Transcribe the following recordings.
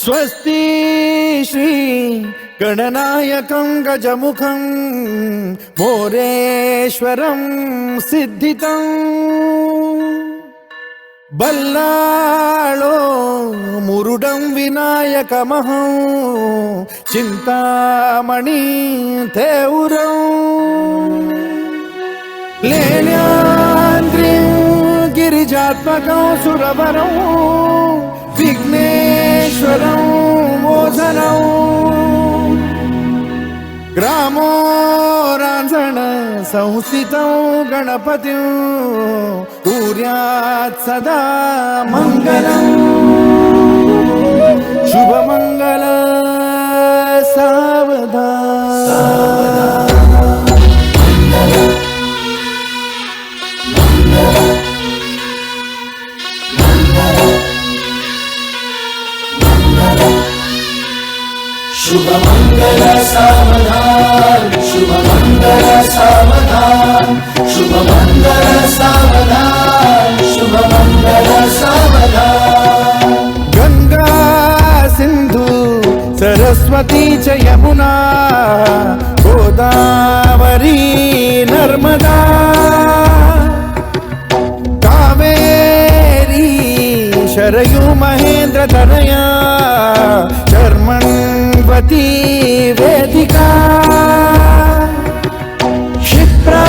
स्वस्ति श्री गणनायकं गजमुखं मोरेश्वरं सिद्धितं बल्लाळो मुरुडं विनायकमहं चिंतामणि थेउरं लेण्याद्रिं गिरिजात्मकं सुरवरं विघ्नेश्वरं मोचनं ग्रामो रांझण संस्थितं गणपतिं कुर्यात् सदा मंगलं शुभमंगल सावधान शुभमंगल सावधान शुभमंगल सावधान शुभमंगल सावधान शुभमंगल सावधान गंगा सिंधु सरस्वती च यमुना गोदावरी नर्मदा कावेरी शरयू महेंद्र तनया कर्मण्वती वेदिका क्षिप्रा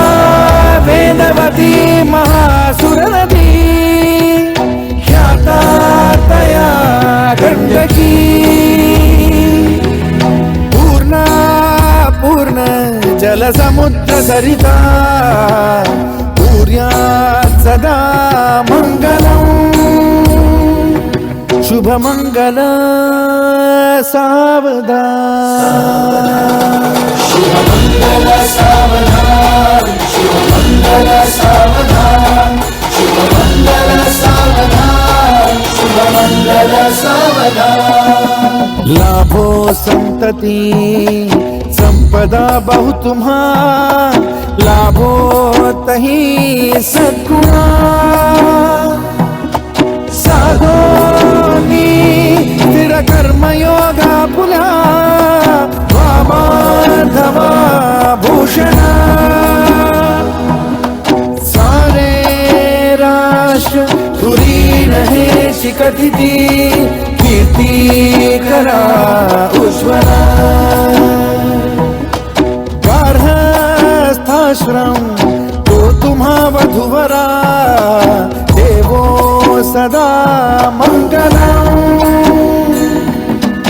वेदवती महासुरनदी ख्याता तया गण्डकी पूर्णा पूर्ण जलसमुद्र सरिता कुर्यात् सदा मंगलम् शुभमंगल सावधान शुभमंगल सावधान शुभमंगल सावधान शुभमंगल सावधान शुभमंगल सावधान लाभो संतति संपदा बहु तुम्हा लाभो तही सद्गुणा साधोनी स्थिर कर्मयोगा पुला वामाधवा भूषणा सारे राष्ट्र तुरी रहे शिकटिती कीर्ती करा उज्ज्वला गार्हस्थाश्रम तो तुम्हा वधुवरा देवो सदा मंगलम्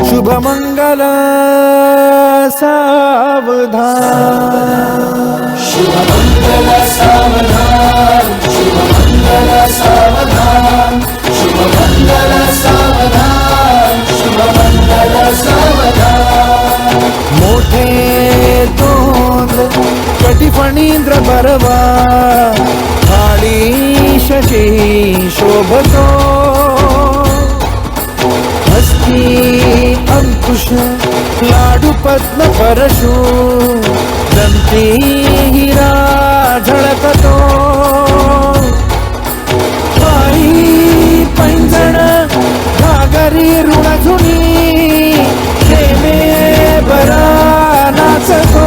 शुभमंगल सावधान शुभमंगल सावधान शुभमंगल सावधान शुभमंगल सावधान शुभमंगल सावधान मोठे तोंड कटिफणींद्र बरवा थाळी शशी शोभतो हस्ती अंकुश लाडू पद्म परशु दंती हिरा झळकतो पायी पैंजण घागरी ऋणझुनी प्रेमे बरा नाचतो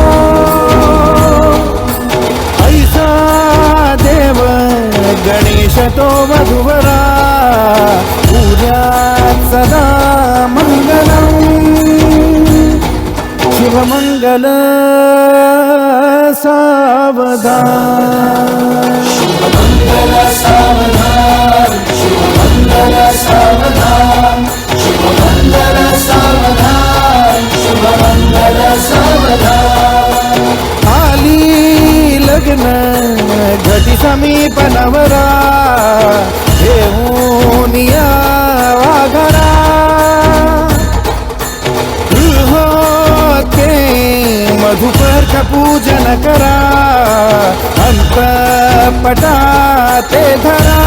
ऐसा देव गणेश तो वधुवरा पूज्यात् सदा मंगलम् शुभमंगल सावधान शुभमंगल सावधान शुभमंगल सावधान शुभमंगल सावधान शुभमंगल सावधान आली लग्न घटी समीप नवरा घेऊनिया वाघरा गृहोत्के मधुपर्क पूजन करा अंतपटा ते धरा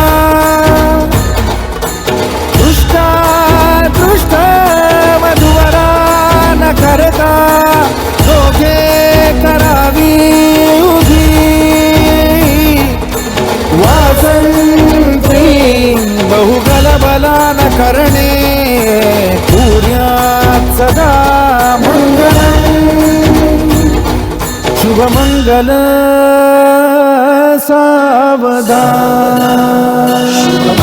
दृष्टा दृष्ट वधुवरा न करता दोघे करावी उभी वासंती बहुगल बला न करणे पूर्या सदा मंगलम शुभमंगल सावधान